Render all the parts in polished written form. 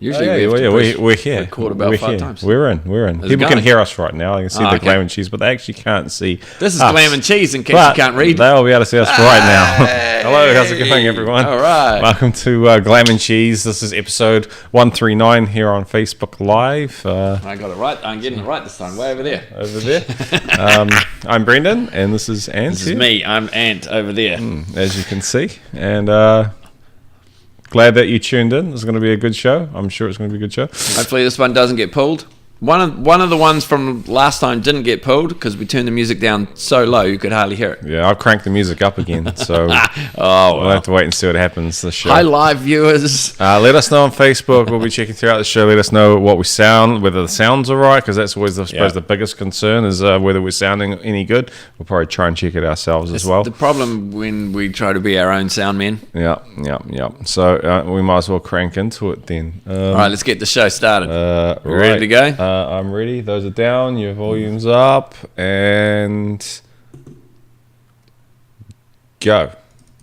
Usually we're here. Record about 5 times. We're in. People can hear us right now. They can see the Glam N Cheese, but they actually can't see This is us. Glam N Cheese in case you can't read. They'll be able to see us right now. Hello, how's it going, everyone? All right. Welcome to Glam N Cheese. This is episode 139 here on Facebook Live. I got it right. I'm getting it right this time. Way over there. Over there. I'm Brendan, and this is Ant. This is me. I'm Ant over there. As you can see. And glad that you tuned in. This is going to be a good show. I'm sure it's going to be a good show. Hopefully this one doesn't get pulled. One of the ones from last time didn't get pulled because we turned the music down so low you could hardly hear it. Yeah, I've cranked the music up again, so we'll have to wait and see what happens this show. Hi, live viewers. Let us know on Facebook. We'll be checking throughout the show. Let us know what we sound, whether the sounds are right, because that's always, I suppose, the biggest concern is whether we're sounding any good. We'll probably try and check it ourselves as well. The problem when we try to be our own sound men. Yeah. So we might as well crank into it then. All right, let's get the show started. Ready to go? I'm ready. Those are down. Your volume's up. And go.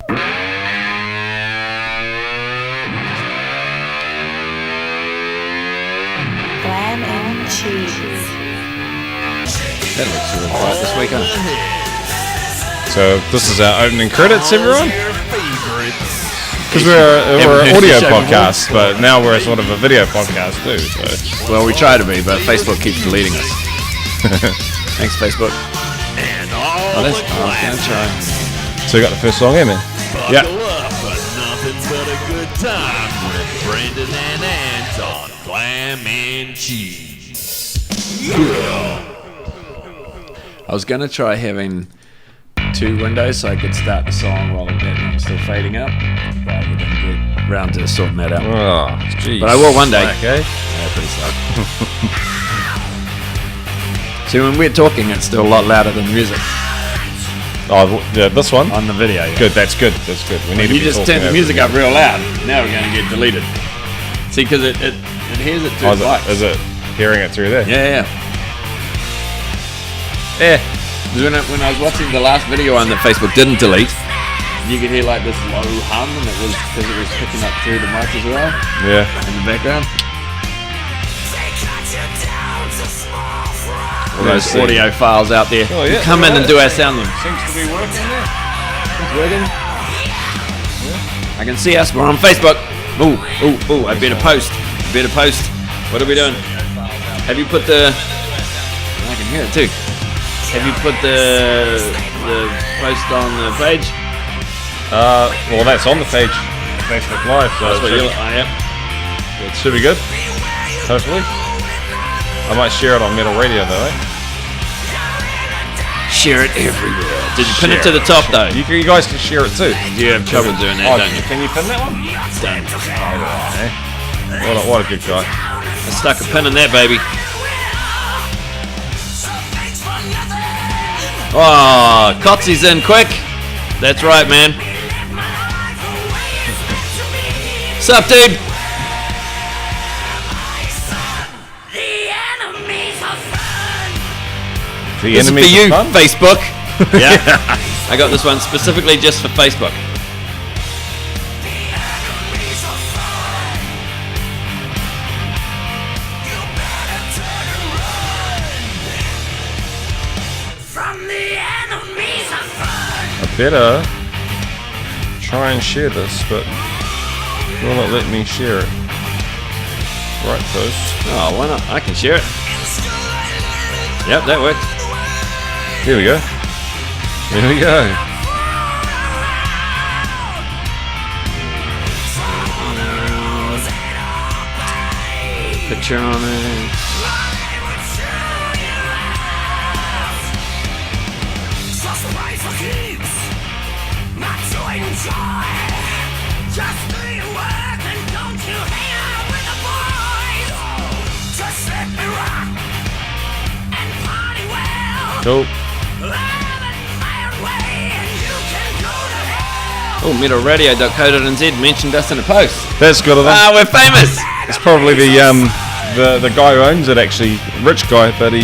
Glam N Cheese. That looks really quiet this week, huh? So this is our opening credits, everyone. Because we're an audio podcast, but now we're sort of a video podcast too. So. Well, we try to be, but Facebook keeps deleting us. Thanks, Facebook. Oh, that's gonna try. So you got the first song in, man? Yeah. Up, but nothing but a good time with Brendan and Ant on Glam N Cheese. I was gonna try having 2 windows so I could start the song while the background's still fading up, but we didn't get round to sorting that out. Oh, geez. But I will one day. Okay. Yeah, pretty slack. See, when we're talking, it's still a lot louder than the music Oh, yeah, this one. on the video. Yeah. Good. That's good. That's good. We need to You be just talking turn the over music the up real loud. Now we're gonna get deleted. See, because it hears it through Oh, the mics. is it hearing it through there? Yeah. When I was watching the last video on that Facebook didn't delete, you could hear like this low hum, and it was because it was picking up through the mic as well Yeah. in the background. All Let's those see. audio files out there. Oh, yeah, Come in and do our sound then. Seems to be working there. It's working. I can see us. We're on Facebook. Ooh! I better post. What are we doing? Have you put the? I can hear it too. Have you put the post on the page? Well, that's on the page. Facebook Live. So That's what it you. should, Yeah. it should be good. Hopefully. I might share it on Metal Radio though. Share it everywhere. Did you pin it to the top though? You guys can share it too. You have trouble doing that, don't you? Can you pin that one? Done. What a good guy. I stuck a pin in that baby. Oh, Kotzi's in quick. That's right, man. Sup, dude? The This is for enemies you, of fun? Facebook. Yeah. I got this one specifically just for Facebook. I better try and share this, but will not let me share it. Right post. Oh, why not? I can share it. Yep, that worked. Here we go. Here we go. Picture on it. Cool. Oh, metalradio.co.nz mentioned us in a post. That's good of them. Ah, we're famous. It's probably the guy who owns it, actually, rich guy, but he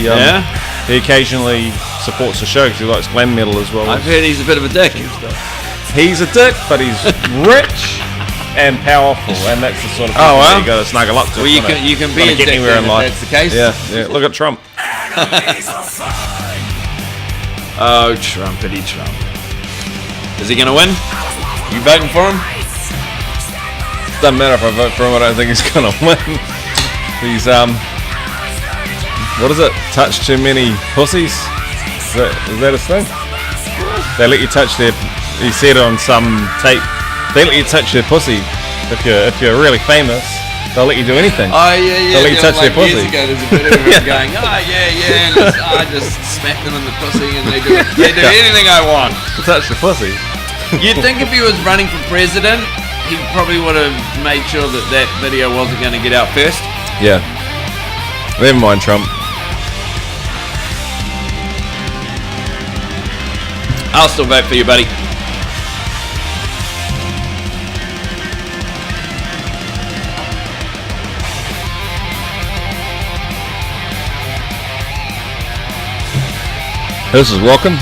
he occasionally supports the show because he likes glam metal as well. I've heard he's a bit of a dick. He's a dick, but he's rich. and powerful, and that's the sort of Oh, people well. that you got to snuggle up to. Well, you can be get addicted anywhere in if life. that's the case. Yeah. Look at Trump. Oh, Trumpity Trump. Is he going to win? You voting for him? Doesn't matter if I vote for him. I don't think he's gonna win. He's what is it? Touch too many pussies? Is that his thing? They let you touch their. He said on some tape. They let you touch their pussy if you're really famous. They'll let you do anything. Oh yeah. They'll let you touch their pussy. Years ago, there's a bit of him going, and I just smack them in the pussy, and they do anything I want. Touch the pussy. You'd think if he was running for president, he probably would have made sure that video wasn't going to get out first. Yeah. Never mind, Trump. I'll still vote for you, buddy. This is welcome.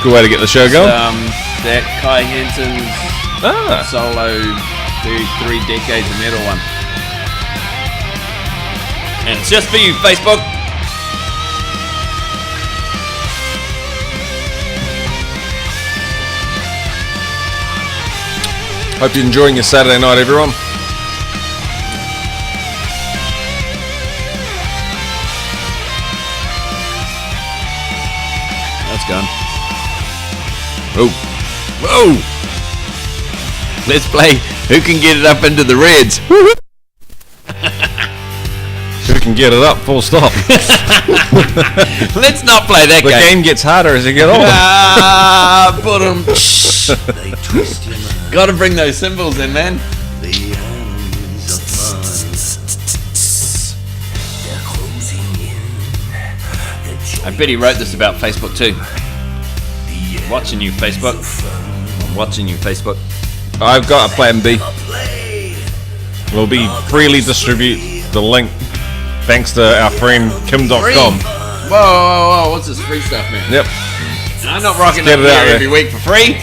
Good way to get the show going. That Kai Hansen's solo 3 decades of metal one. And it's just for you, Facebook. Hope you're enjoying your Saturday night, everyone. That's gone. Whoa! Let's play Who Can Get It Up Into the Reds. Who can get it up, full stop. Let's not play that The game. game gets harder as you get older. But gotta bring those cymbals in, man. I bet he wrote this about Facebook too. Watching you, Facebook. I'm watching you, Facebook. I've got a plan B. We'll be freely distribute the link thanks to our friend Kim.com. Whoa, what's this free stuff, man? Yep. I'm not rocking Get up it out here there. every week for free.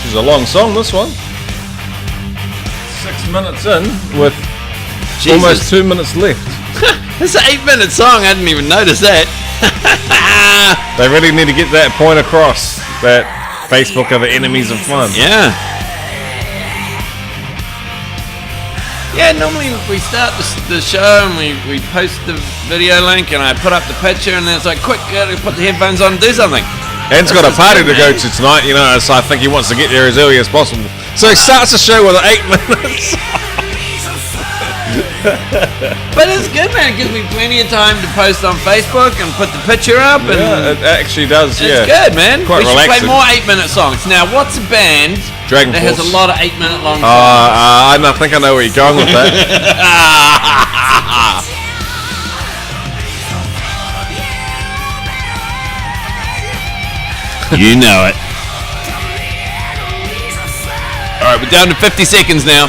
It's a long song, this one. 6 minutes in with Jesus. almost 2 minutes left. It's an 8-minute song. I didn't even notice that. They really need to get that point across that Facebook are the enemies of fun. Yeah. Yeah, normally we start the show and we post the video link and I put up the picture and then it's like, quick, gotta put the headphones on and do something. Ant's got a party to go to tonight, you know, so I think he wants to get there as early as possible. So he starts the show with 8 minutes. But it's good, man. It gives me plenty of time to post on Facebook and put the picture up. And Yeah, it actually does, it's yeah. good, man. Quite we should relaxing. play more 8-minute songs. Now, what's a band Dragon that has a Force. lot of 8-minute long songs? I think I know where you're going with that. You know it. All right, we're down to 50 seconds now.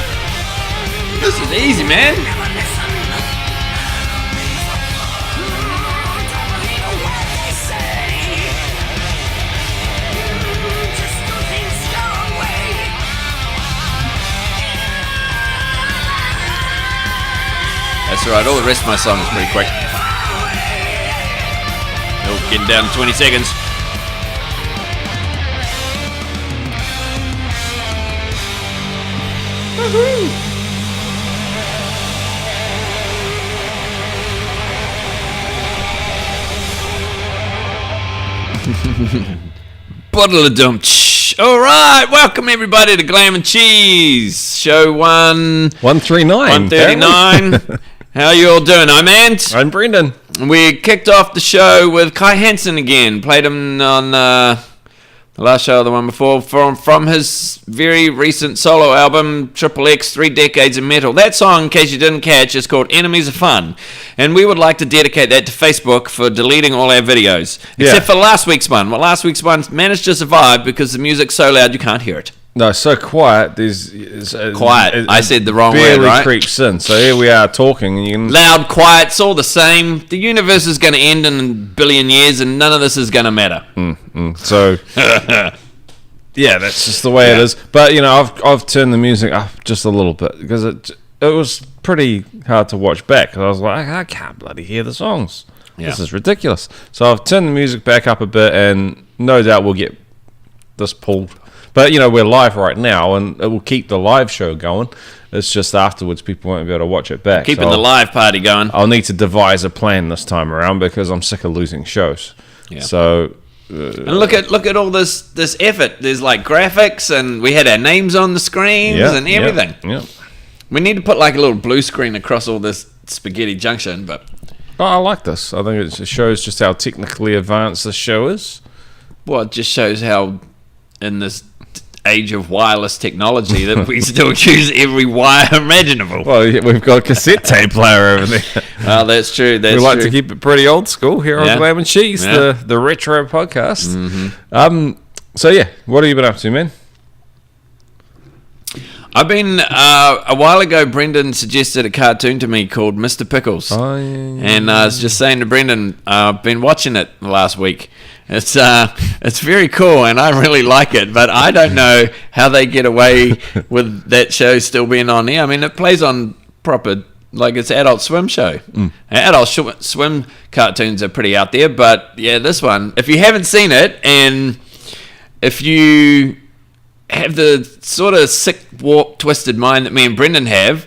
This is easy, man. That's all right. All the rest of my song is pretty quick. Oh, getting down to 20 seconds. Bottle of dump. All right, welcome everybody to Glam N Cheese, show 139. 139. How you all doing? I'm Ant. I'm Brendan. We kicked off the show with Kai Hansen again. Played him on The last show, the one before, from his very recent solo album, Triple X, 3 Decades of Metal. That song, in case you didn't catch, is called Enemies of Fun. And we would like to dedicate that to Facebook for deleting all our videos. Except for last week's one. Well, last week's one managed to survive because the music's so loud you can't hear it. No, so quiet. Quiet. I said the wrong word, right? Creeps in. So here we are talking, and you can... Loud, quiet, it's all the same. The universe is going to end in a billion years, and none of this is going to matter. So, yeah, that's just the way it is. But I've turned the music up just a little bit because it was pretty hard to watch back. I was like, I can't bloody hear the songs. Yeah. This is ridiculous. So I've turned the music back up a bit, and no doubt we'll get this pulled. But, we're live right now, and it will keep the live show going. It's just afterwards people won't be able to watch it back. Keeping the live party going. I'll need to devise a plan this time around because I'm sick of losing shows. Yeah. So... and look at all this effort. There's like graphics, and we had our names on the screens and everything. Yeah. We need to put like a little blue screen across all this spaghetti junction, but... Oh, I like this. I think it shows just how technically advanced this show is. Well, it just shows how in this age of wireless technology that we still use every wire imaginable. Well, we've got a cassette tape player over there. Oh, that's true. We like to keep it pretty old school here on Glam N Cheese, the retro podcast. Mm-hmm. So yeah, what have you been up to, man? I've been a while ago. Brendan suggested a cartoon to me called Mr. Pickles, and I was just saying to Brendan, I've been watching it the last week. It's very cool, and I really like it. But I don't know how they get away with that show still being on there. I mean, it plays on proper, like it's Adult Swim show. Adult Swim cartoons are pretty out there, but yeah, this one, if you haven't seen it, and if you have the sort of sick, warped, twisted mind that me and Brendan have,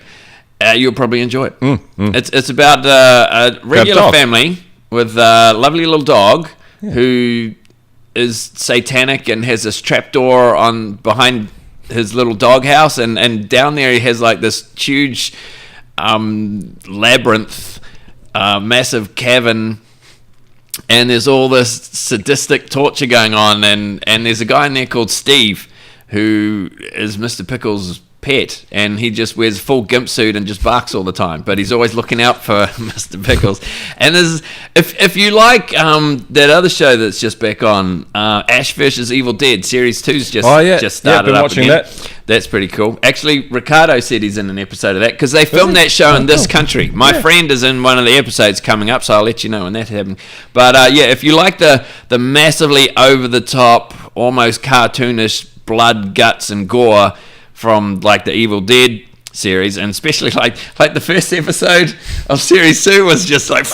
you'll probably enjoy it. It's about a regular family with a lovely little dog who is satanic and has this trapdoor on behind his little doghouse, and down there he has like this huge labyrinth, massive cavern, and there's all this sadistic torture going on, and there's a guy in there called Steve who is Mr. Pickles' pet, and he just wears a full gimp suit and just barks all the time, but he's always looking out for Mr. Pickles. And there's, if you like that other show that's just back on, Ash vs. Evil Dead Series 2's just started been up watching again. that. That's pretty cool. Actually, Ricardo said he's in an episode of that because they filmed that show in this country. My friend is in one of the episodes coming up, so I'll let you know when that happens. But if you like the massively over-the-top, almost cartoonish blood, guts, and gore from like the Evil Dead series, and especially like the first episode of Series 2 was just like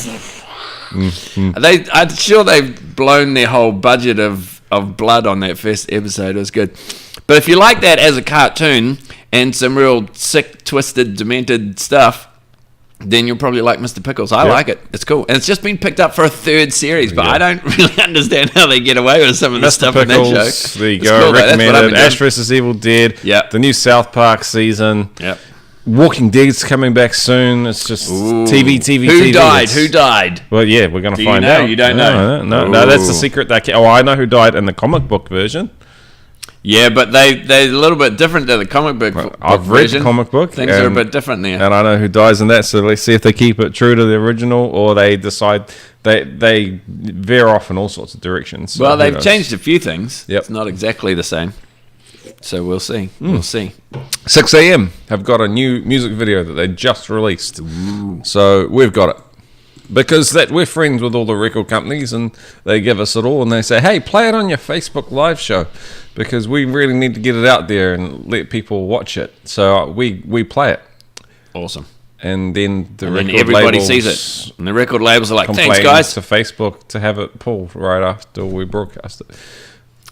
I'm sure they've blown their whole budget of blood on that first episode. It was good. But if you like that as a cartoon and some real sick, twisted, demented stuff, then you'll probably like Mr. Pickles. I like it. It's cool. And it's just been picked up for a third series, but I don't really understand how they get away with some of the stuff in that show. There you go. Cool, recommended. Ash vs. Evil Dead. Yep. The new South Park season. Yep. Walking Dead's coming back soon. It's just TV. Who died? Who died? Well, yeah, we're going to find out. You don't know? No, that's the secret. I know who died in the comic book version. Yeah, but they're a little bit different than the comic book I've read the comic book. Things are a bit different there. And I know who dies in that, so let's see if they keep it true to the original or they decide they veer off in all sorts of directions. So well, they've changed a few things. Yep. It's not exactly the same. So we'll see. We'll see. 6 a.m. have got a new music video that they just released. So we've got it. Because we're friends with all the record companies and they give us it all and they say, hey, play it on your Facebook live show because we really need to get it out there and let people watch it. So we play it. Awesome. And then everybody sees it. And the record labels are like, thanks, guys. To Facebook to have it pulled right after we broadcast it.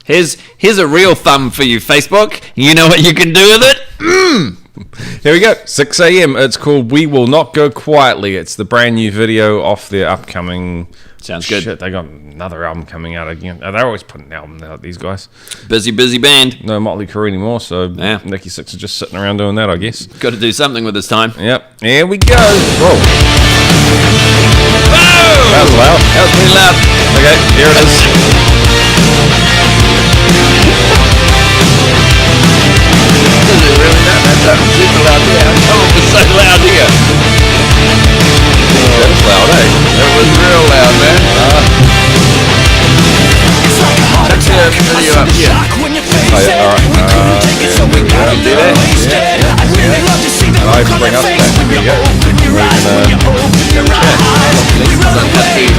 Here's a real thumb for you, Facebook. You know what you can do with it? Here we go. 6 a.m. It's called We Will Not Go Quietly. It's the brand new video off their upcoming... Sounds good. Shit, they got another album coming out again. They're always putting albums out, these guys. Busy band. No Motley Crue anymore, so Nikki Sixx is just sitting around doing that, I guess. Got to do something with his time. Yep. Here we go. Whoa. Whoa! That was loud. That was pretty loud. Okay, here it is. can do that. I bring up that. There you go. We're gonna have a chat.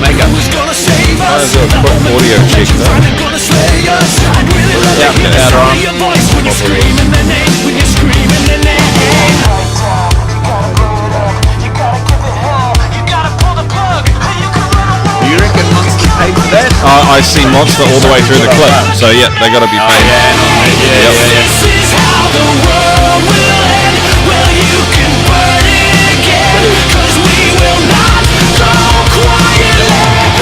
Makeup. Might as well quick audio check though. Yeah, get that on. You reckon Monster paid for that? I see Monster all the way through the clip, so yeah, they gotta be paid. Yeah. This is how the world will end. Well, you can burn it again, 'cause we will not go quietly.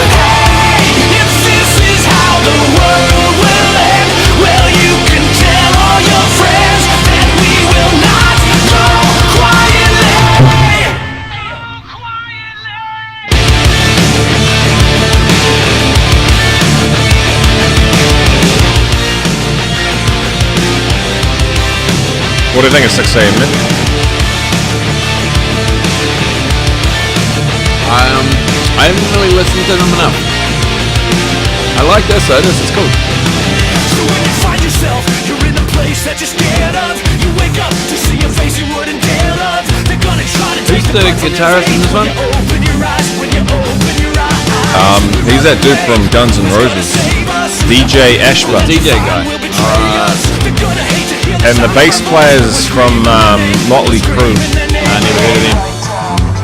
Hey, if this is how the world will end, well, you can tell all your friends that we will not go quietly. What do you think of 6 AM, man? I haven't really listened to them enough. I like this though. This is cool. So when you find yourself, you're in a place that you're scared of. You wake up to see a face you wouldn't dare love. They're gonna try to Who's take the breath from your guitarist in this one? face. Open your eyes when you open your eyes. He's that dude from Guns N' Roses, DJ Ashba, DJ guy. and the bass player's from Motley Crue. I never heard of him.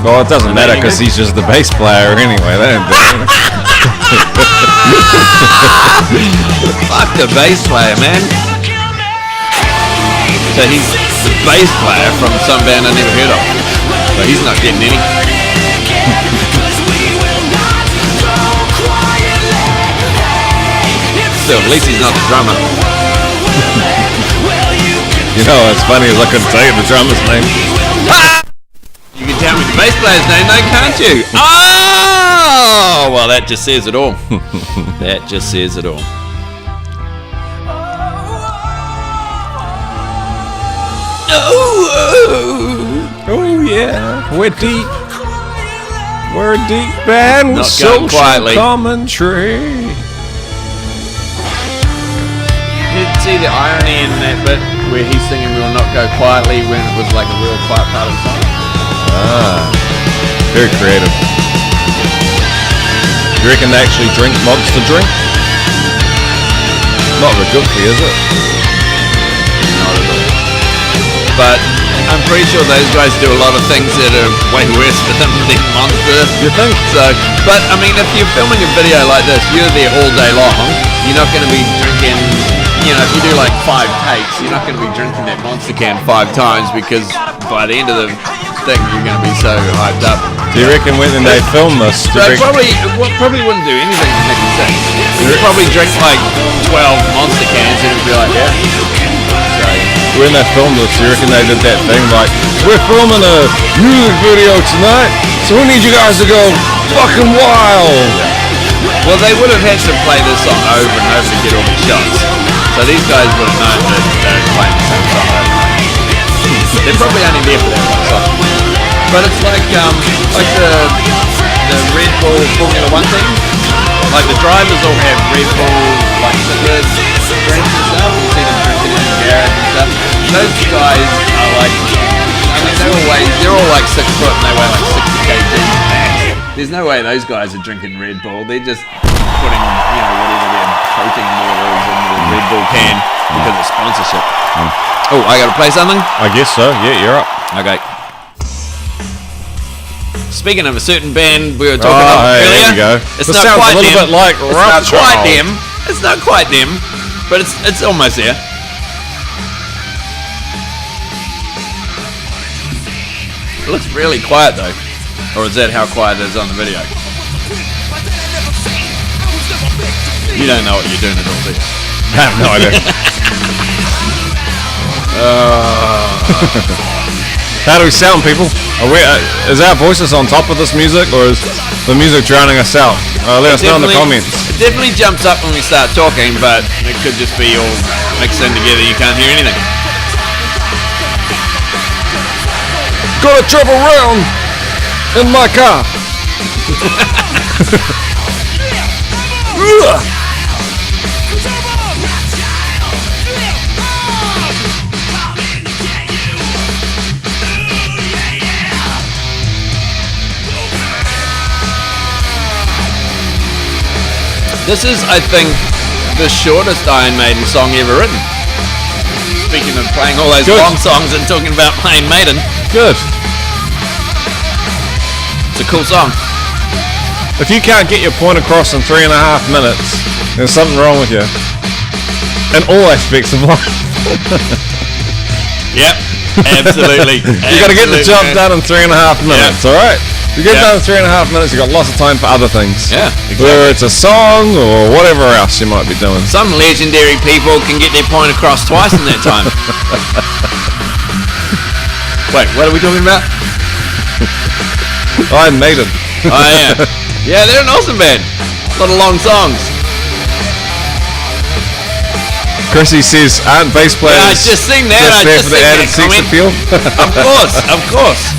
Well, it doesn't matter because he's just the bass player anyway. They don't do it. Fuck the bass player, man. So he's the bass player from some band I never heard of. So he's not getting any. So at least he's not the drummer. You know, what's funny is I couldn't tell you the drummer's name. You can tell me the bass player's name, though, can't you? Oh, well, that just says it all. That just says it all. Oh yeah, we're deep. We're a deep band with Not going social quietly. commentary. You see the irony in that bit where he's singing "We'll Not Go Quietly" when it was like a real quiet part of the song. Very creative. You reckon they actually drink Monster drink? Not very good for you, is it? Not at all. But I'm pretty sure those guys do a lot of things that are way worse for them than Monster. You think? So, but I mean, if you're filming a video like this, you're there all day long. You're not going to be drinking. You know, if you do like 5 takes, you're not going to be drinking that Monster can 5 times because by the end of the thing, you're going to be so hyped up. Do you reckon when they film this? So probably wouldn't do anything to make you sick. You'd probably drink like 12 Monster cans and it'd be like, yeah. So, when they filmed this, do you reckon they did that thing like, we're filming a music video tonight, so we need you guys to go fucking wild. well, they would have had to play this song over and over to get all the shots. So these guys would have known that they're playing the same song over and over. They're probably only there for that one song. But it's like the Red Bull Formula 1 thing. Like the drivers all have Red Bull like cigarette drinks and stuff. You see them drinking in the garage and stuff. Those guys are like, I mean, they're all like 6 foot and they weigh like 60 kg max. There's no way those guys are drinking Red Bull. They're just putting, whatever their protein water is in the Red Bull can because of sponsorship. Oh, I gotta play something? I guess so. Yeah, you're up. Okay. Speaking of a certain band we were talking about hey, earlier, there you go. it's This not sounds quite a little them. bit like It's not Rough quite Child. them. It's not quite them, but it's almost there. It looks really quiet though, or is that how quiet it is on the video? You don't know what you're doing at all, do you? I have no idea. How do we sound, people? Is our voices on top of this music, or is the music drowning us out? Let us know in the comments. It definitely jumps up when we start talking, but it could just be all mixed in together. You can't hear anything. Gotta travel around in my car. This is, I think, the shortest Iron Maiden song ever written. Speaking of playing all those Good. long songs and talking about Iron Maiden, Good. it's a cool song. If you can't get your point across in 3.5 minutes, there's something wrong with you. In all aspects of life. Yep, absolutely. You got to get the job done in 3.5 minutes, all right? You get done in 3.5 minutes, you got lots of time for other things. Yeah, Whether it's a song or whatever else you might be doing. Some legendary people can get their point across twice in that time. Wait, what are we talking about? Iron Maiden. Oh, yeah. Yeah, they're an awesome band. A lot of long songs. Chrissy says, aren't bass players Yeah, I just seen that. just I there just for the seen added that sex comment. appeal? Of course.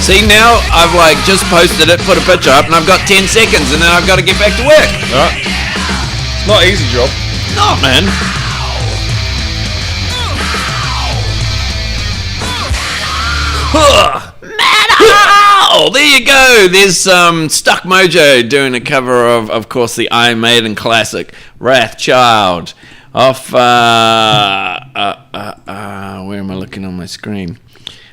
See, now I've like just posted it, put a picture up, and I've got 10 seconds, and then I've got to get back to work. Right. It's not an easy job. No, man. Metal! There you go. There's Stuck Mojo doing a cover of course, the Iron Maiden classic, Wrathchild, off, where am I looking on my screen?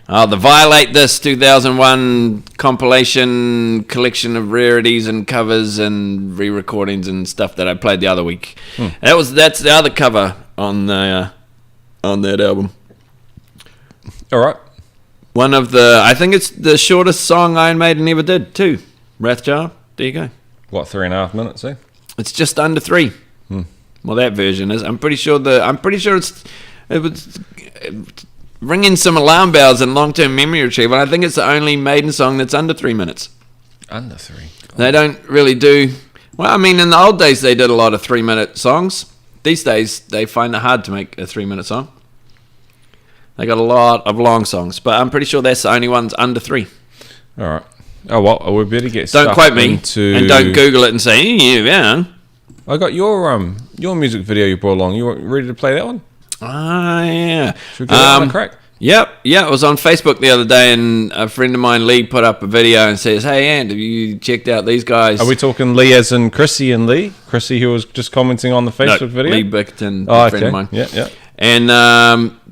The Violate This 2001 compilation collection of rarities and covers and re-recordings and stuff that I played the other week. That's the other cover on that album. All right. One of I think it's the shortest song Iron Maiden ever did too. Wrathchild. There you go. What, 3.5 minutes, eh? It's just under 3. Well, that version is. I'm pretty sure it was ringing some alarm bells in long-term memory retrieval. I think it's the only Maiden song that's under 3 minutes. Under 3. They don't really do. Well, I mean, in the old days they did a lot of 3-minute songs. These days they find it hard to make a 3-minute song. They got a lot of long songs, but I'm pretty sure that's the only one's under 3. All right. Oh, well, we better get Don't stuck quote me, into... and don't Google it and say, yeah. I got your music video you brought along. You ready to play that one? Ah, yeah. Should we give that one a crack? Yep. It was on Facebook the other day, and a friend of mine, Lee, put up a video and says, "Hey, Ant, have you checked out these guys?" Are we talking Lee as in Chrissy and Lee? Chrissy, who was just commenting on the Facebook video? Lee Bickerton, Oh, a friend okay. of mine. Yeah. And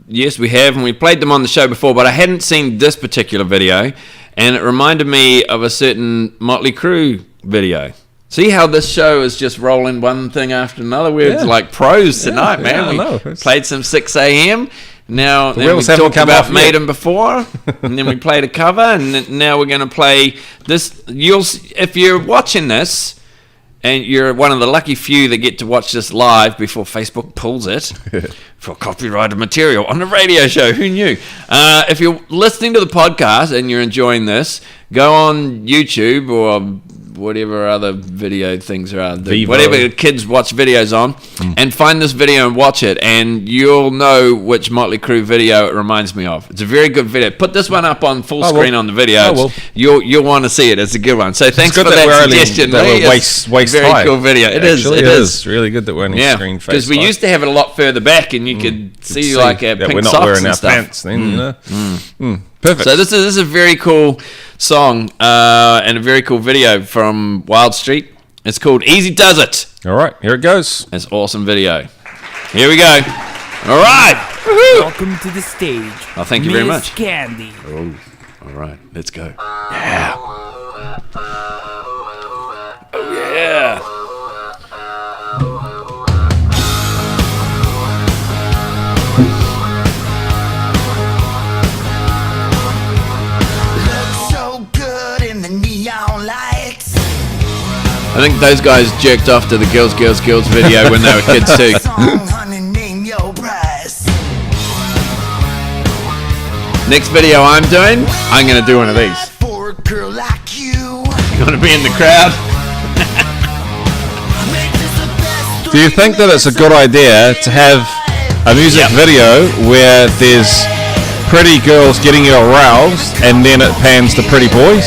yes, we have, and we played them on the show before, but I hadn't seen this particular video, and it reminded me of a certain Motley Crue video. See how this show is just rolling one thing after another? We're like pros tonight, man. I know. We played some 6 a.m. Now, then we wheels haven't talked come about off yet. Maiden before, and then we played a cover, and now we're going to play this. If you're watching this, and you're one of the lucky few that get to watch this live before Facebook pulls it for copyrighted material on a radio show. Who knew? If you're listening to the podcast and you're enjoying this, go on YouTube or whatever other video things there are, whatever the kids watch videos on, and find this video and watch it, and you'll know which Motley Crue video it reminds me of. It's a very good video. Put this one up on full screen on the video. You'll want to see it. It's a good one. So thanks for that suggestion. Waist very high. cool video. It is really good that we're on yeah, screen face. because we used to have it a lot further back, and you could see like our that pink we're not socks wearing and our stuff. pants then. Perfect. So this is a very cool song and a very cool video from Wild Street. It's called Easy Does It. All right, here it goes. It's an awesome video. Here we go. All right. Woohoo. Welcome to the stage. Oh, thank you very Miss much. Candy. Oh, all right. Let's go. Yeah. Oh, yeah. So good in the neon lights. I think those guys jerked off to the Girls video when they were kids too. Song, honey, name your price. Next video I'm doing, I'm going to do one of these. For a girl like you. You want to be in the crowd? Do you think that it's a good idea to have a music video where there's pretty girls getting you aroused and then it pans to pretty boys?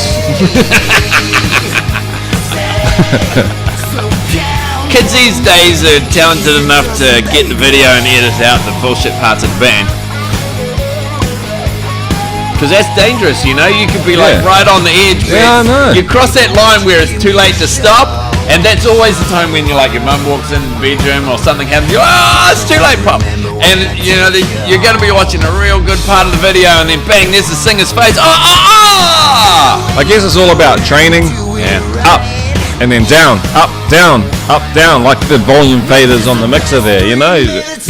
Kids these days are talented enough to get the video and edit out the bullshit parts of the band. Because that's dangerous, you know? You could be like right on the edge. Yeah, I know. You cross that line where it's too late to stop, and that's always the time when you're like, your mum walks in the bedroom or something happens, you go, oh, it's too late, Pop. And, you know, you're going to be watching a real good part of the video, and then bang, there's the singer's face. I guess it's all about training. Yeah. Up and then down, up, down, like the volume faders on the mixer there, you know?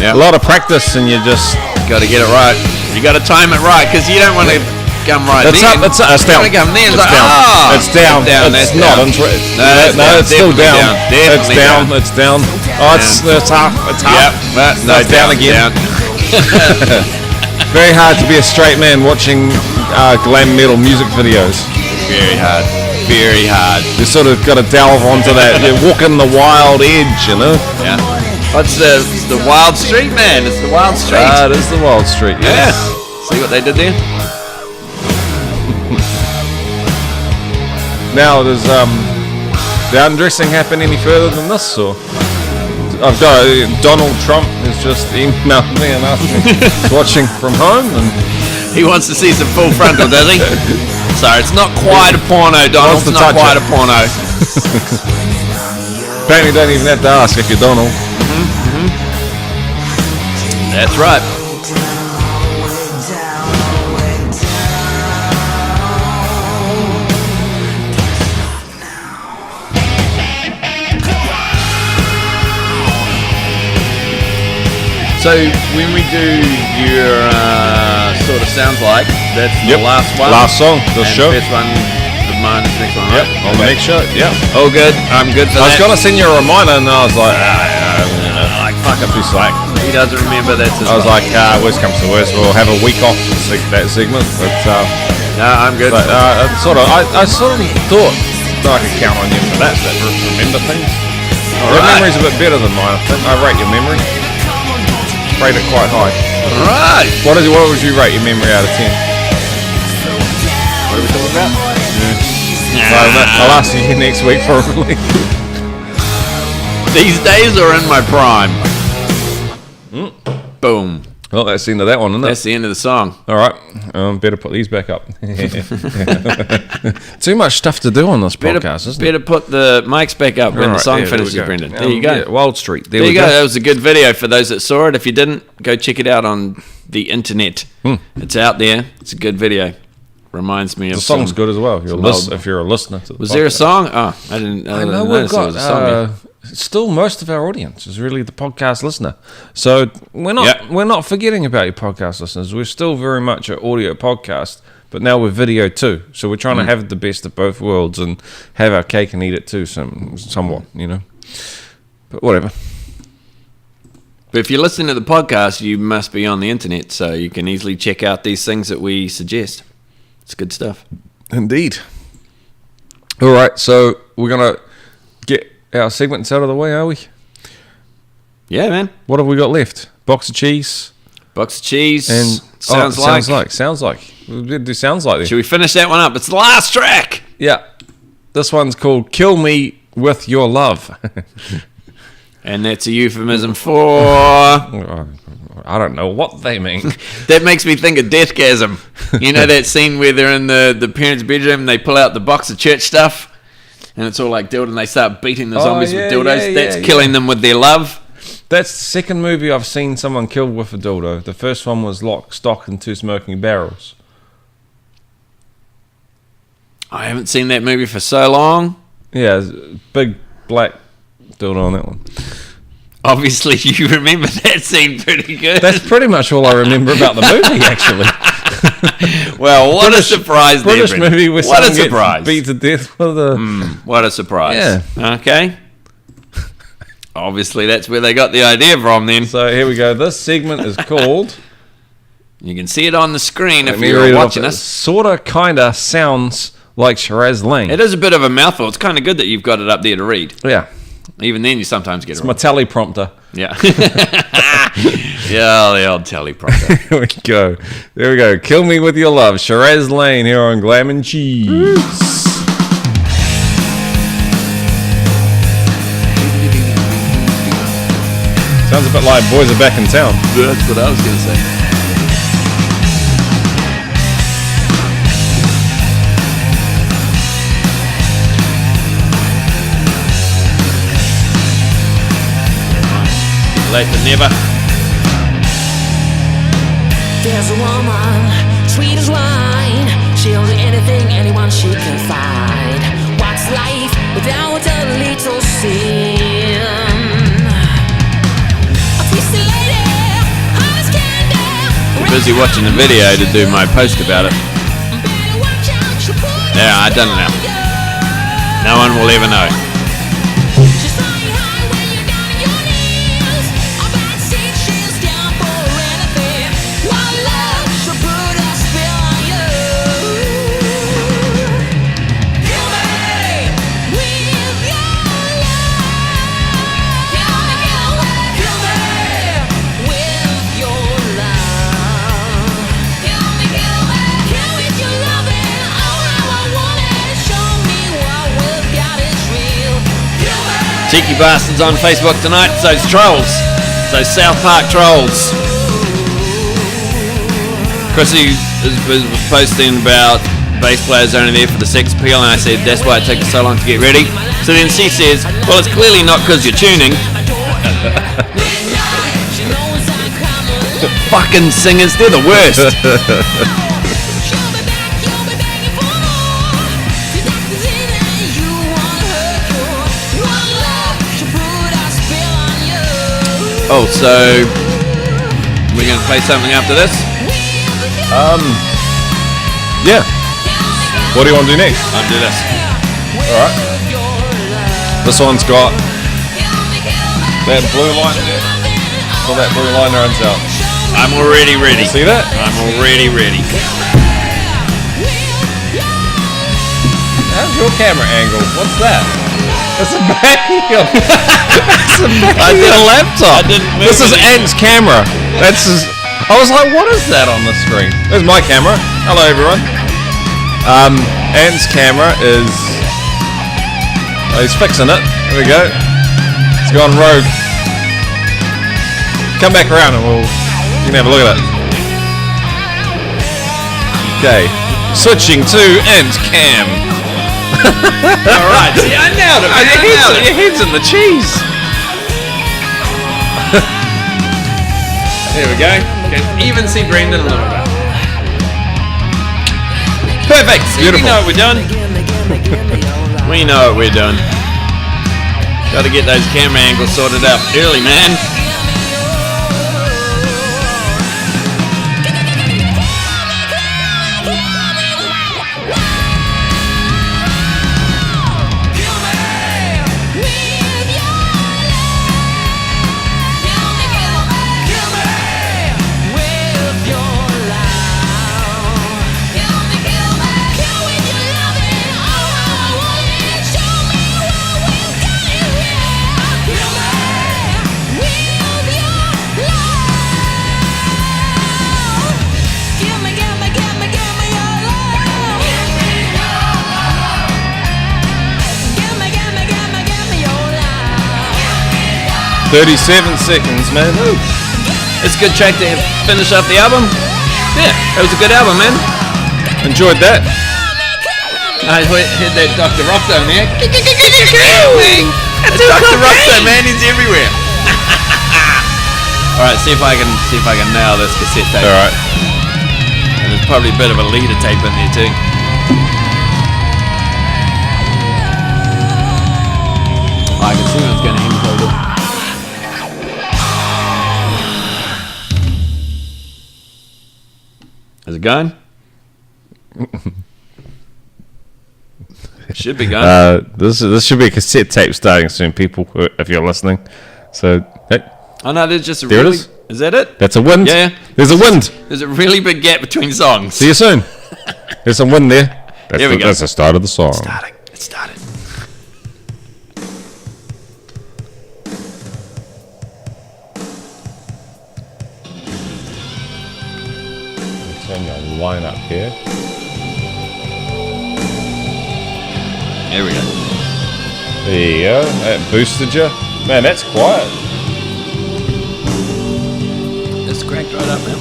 Yeah. A lot of practice and you just... Got to get it right. You got to time it right, because you don't want to come right It's then. up, it's down. You come then, It's like, down. oh, It's down. That's It's not. down. No, it's still definitely down. It's Definitely down. It's down. Oh, it's up. It's up. Yep. But no, It's down again. Very hard to be a straight man watching glam metal music videos. Very hard. Very hard. You sort of got to delve onto that. You're walking the wild edge, you know? Yeah. What's the wild street, man? It's the wild street. It is the wild street, yeah. yes. See what they did there? Now, does the undressing happen any further than this, or? I've got Donald Trump has just emailed me and asked me watching from home, and He wants to see some full frontal, does he? Sorry, it's not quite a porno, Donald. Wants It's to not touch quite it. a porno. apparently don't even have to ask if you're Donald. That's right. So when we do your sort of sounds like, that's the last one. Last song, the and show. First one of mine is next one. Yep, Right? on the next show. Yep. All good. I'm good for I was that. gonna send you a reminder, and I was like, like fuck up this slack. He doesn't remember that's his I was fault. like, worst comes to worst, we'll have a week off that segment. But No, I'm good. I sort of thought that I could count on you for that. That remember things. Your right. memory's a bit better than mine. I think I rate your memory. Rate it quite high. All right. What would you rate your memory out of 10? What are we talking about? I'll ask you next week probably. These days are in my prime. Boom. Well, that's the end of that one, isn't it? That's the end of the song. All right, better put these back up. Too much stuff to do on this podcast, isn't it? Better put the mics back up when All the right, song there we finishes, go. Brendan. There you go. Yeah, Wild Street. There you go. That was a good video for those that saw it. If you didn't, go check it out on the internet. It's out there. It's a good video. Reminds me of The song's some- good as well. If you're, some old- if you're a listener to the Was there a podcast. song? Oh, I didn't. I know notice we've there was a song got there. still most of our audience is really the podcast listener. So we're not Yep. we're not forgetting about your podcast listeners. We're still very much an audio podcast, but now we're video too. So we're trying to have the best of both worlds and have our cake and eat it too, somewhat, you know. But whatever. But if you're listening to the podcast, you must be on the internet, so you can easily check out these things that we suggest. It's good stuff. Indeed. All right, so we're gonna get our segments out of the way, are we? Yeah, man. What have we got left? Box of cheese Box of cheese. and sounds like. sounds like. We did do sounds like. Should we finish that one up? It's the last track. Yeah. This one's called Kill Me With Your Love. And that's a euphemism for... I don't know what they mean. That makes me think of Deathgasm. You know that scene where they're in the parents' bedroom and they pull out the box of church stuff? And it's all like dildo and they start beating the zombies with dildos. That's killing them with their love. That's the second movie I've seen someone killed with a dildo. The first one was Lock, Stock and Two Smoking Barrels. I haven't seen that movie for so long. Yeah, big black dildo on that one. Obviously, you remember that scene pretty good. That's pretty much all I remember about the movie, actually. Well, what a surprise, British there, Brendan. movie with What a someone gets surprise. beat to death with a... What a surprise. Yeah. Okay. Obviously, that's where they got the idea from then. So here we go. This segment is called You can see it on the screen if Let me you're read it off. watching It us. sorta, kinda sounds like Shiraz Lane. It is a bit of a mouthful. It's kind of good that you've got it up there to read. Yeah, Even then, you sometimes get it it's wrong. my teleprompter. Yeah. Yeah, the old teleprompter. Here we go. There we go. Kill Me With Your Love. Shiraz Lane here on Glam N Cheese. Sounds a bit like Boys Are Back in Town. That's what I was going to say. Late but never. There's a woman, sweet as wine. She'll do anything, anyone she can find. What's life without a little sin? A twisted lady, hot as candy. Busy watching the video to do my post about it. Better watch out, she'll put it Yeah, I done it now. No one will ever know. She's flying high when you're down on your knees. About 6 she's down for anything. One love, she'll put a spell on you. Kill me with your love. Kill me with your love. Kill me with your loving. Oh, how I want it. Show me what we've got is real. Kill me. Cheeky bastards on Facebook tonight. Those trolls. Those South Park trolls. Chrissy was posting about bass players only there for the sex appeal, and I said that's why it takes so long to get ready. So then she says, well, it's clearly not because you're tuning. Fucking singers, they're the worst. Oh, so we're going to play something after this? Yeah. What do you want to do next? I'll do this. Alright. This one's got that blue line there. So that blue line runs out. I'm already ready. See that? I'm already ready. How's your camera angle? What's that? That's a vacuum. That's a vacuum. I did- laptop. I didn't move This is it. Ant's camera. That's his. I was like, what is that on the screen? There's my camera. Hello, everyone. Ant's camera is. Oh, he's fixing it. There we go. It's gone rogue. Come back around and you can have a look at it. Okay. Switching to Ant's cam. Alright, see, I nailed it. Your head's in the cheese. There we go. Can even see Brendan a little bit. Perfect. See, Beautiful. We know what we're doing. We know what we're doing. Got to get those camera angles sorted out early, man. Give me your love. 37 seconds, man. It's a good track to finish up the album. Yeah, it was a good album, man. Enjoyed that. I heard that Dr. Rockstone there. That's Dr. Rockstone, man. He's everywhere. All right, see if I can nail this cassette tape. All right. And there's probably a bit of a leader tape in there too. I can see when it's going to end. Is it going? Should be going. This should be a cassette tape starting soon, people, if you're listening. So, hey, Oh no, there's just a there it really. is. Is that it? That's a wind. Yeah. There's a wind. There's a really big gap between songs. See you soon. There's some wind there. Here we go. That's the start of the song. It started. Turn your line up here. Here we go. There you go. That boosted you. Man, that's quiet. It's cranked right up now.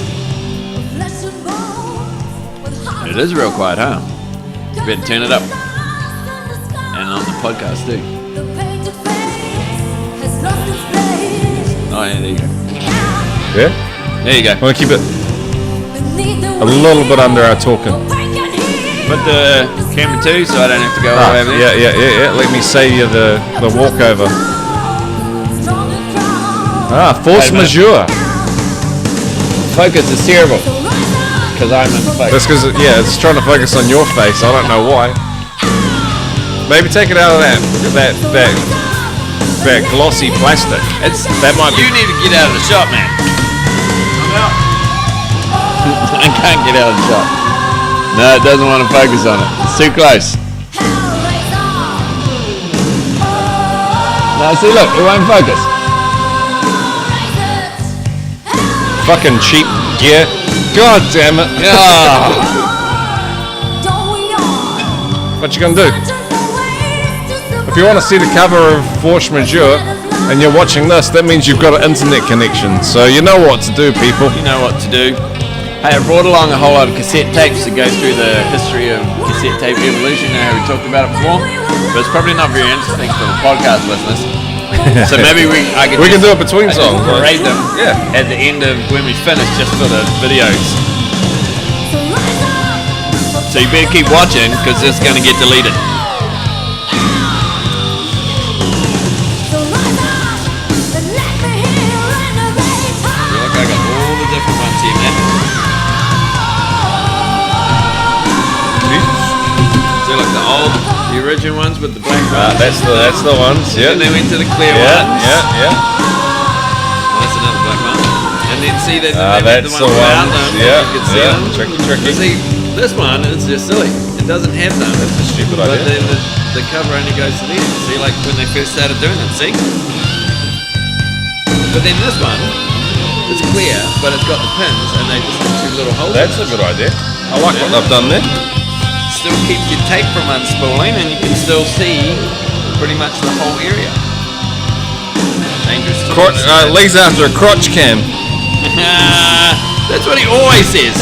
It is real quiet, huh? You better turn it up. And on the podcast too. Oh yeah, there you go. Yeah? There you go. I'm going to keep it a little bit under our talking. Put the camera too, so I don't have to go all over there. Yeah. Let me say you the walkover. Force Wait a minute. majeure. Focus is terrible. Because I'm in focus. That's because, it's trying to focus on your face. I don't know why. Maybe take it out of that glossy plastic. That might be. You need to get out of the shot, man. I'm out. I can't get out of the shot. No, it doesn't want to focus on it. It's too close. No, see, look, it won't focus. Fucking cheap gear. God damn it. What you gonna do? If you want to see the cover of Force Majeure and you're watching this, that means you've got an internet connection. So you know what to do, people. You know what to do. Hey, I brought along a whole lot of cassette tapes to go through the history of cassette tape evolution. You know how we talked about it before? But it's probably not very interesting for the podcast listeners. So maybe I can do it between songs. Parade them at the end of when we finish, just for the videos. So you better keep watching because it's going to get deleted. Look, I got all the different ones here, man. So look, the original ones with the black ones. That's the ones. Yeah. And then went to the clear ones. Yeah. Oh, that's another black one. And then see that That's the ones without them. Yeah. You can see them. Tricky. But see, this one is just silly. It doesn't have them. That's a stupid But idea. then the cover only goes to the end. See, like when they first started doing it. See. But then this one is clear, but it's got the pins, and they just have two little holes. That's a good idea. I like what they've done there. Still keeps your tape from unspooling, and you can still see pretty much the whole area. Dangerous. Lee's after a crotch cam. That's what he always says.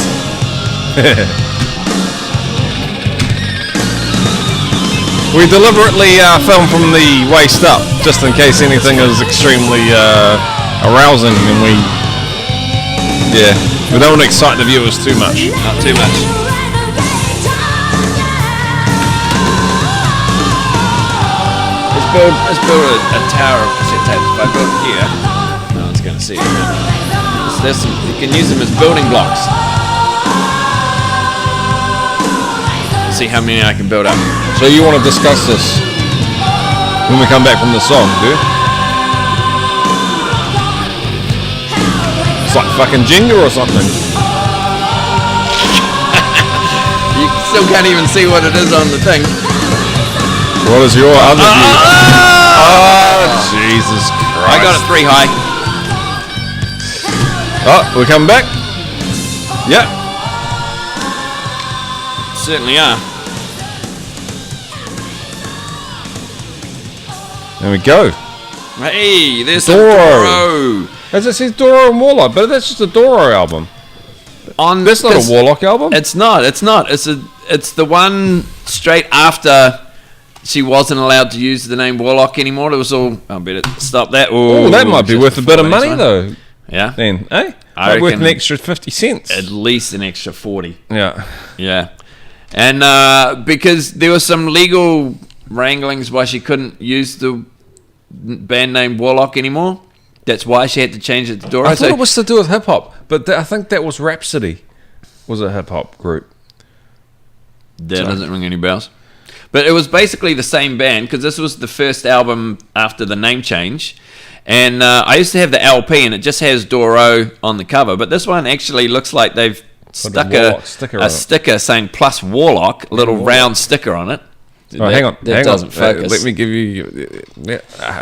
We deliberately film from the waist up, just in case anything is extremely arousing, and we don't want to excite the viewers too much. Not too much. Let's build a tower of cassette tapes. If I build it here, no one's going to see it. You can use them as building blocks. See how many I can build up. So you want to discuss this when we come back from the song, do you? It's like fucking Jenga or something. You still can't even see what it is on the thing. What is your other view? Oh, Jesus Christ. I got it 3 high. Oh, we're coming back? Yeah. Certainly are. There we go. Hey, there's Doro. Doro. As it says Doro and Warlock, but that's just a Doro album. That's not a Warlock album. It's not. It's the one straight after she wasn't allowed to use the name Warlock anymore. It was all. I better stop that. Oh, that might be worth a bit of money though. Yeah. Then, eh? I Worth reckon an extra 50 cents. At least an extra 40. Yeah. Yeah. And because there was some legal wranglings why she couldn't use the band name Warlock anymore. That's why she had to change it to Doro. I thought it was to do with hip hop, but I think that was Rhapsody. Was a hip hop group. That doesn't ring any bells. But it was basically the same band because this was the first album after the name change. And I used to have the LP, and it just has Doro on the cover. But this one actually looks like they've stuck a sticker saying plus Warlock, a little round sticker on it. Oh, hang on. Doesn't focus. Let me give you...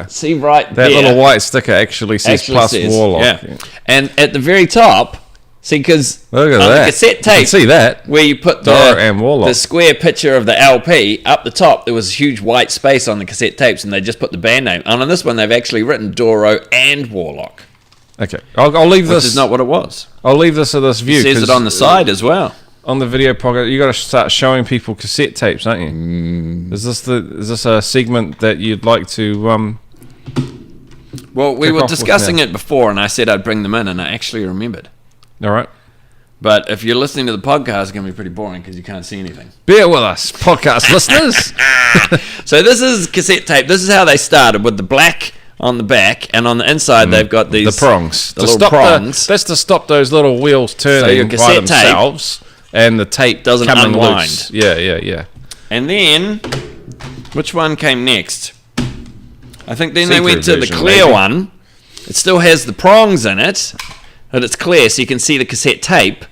See right that there. little white sticker actually says plus Warlock. Yeah. And at the very top, see, because Look at on that. the cassette I can tape, see that. where you put Doro and Warlock. the square picture of the LP, up the top, there was a huge white space on the cassette tapes, and they just put the band name. And on this one, they've actually written Doro and Warlock. Okay. I'll leave this... Which is not what it was. I'll leave this at this view. It says it on the side as well. On the video podcast, you got to start showing people cassette tapes, don't you? Is this a segment that you'd like to? Well, we kick were off with discussing now? it before, and I said I'd bring them in, and I actually remembered. All right. But if you're listening to the podcast, it's going to be pretty boring because you can't see anything. Bear with us, podcast listeners. So this is cassette tape. This is how they started, with the black on the back, and on the inside they've got these... The prongs. The little prongs. That's to stop those little wheels turning your by cassette tape themselves, and the tape doesn't coming unwind. loose. Yeah. And then, which one came next? I think then they See-through went to the version, clear maybe. one. It still has the prongs in it, but it's clear, so you can see the cassette tape.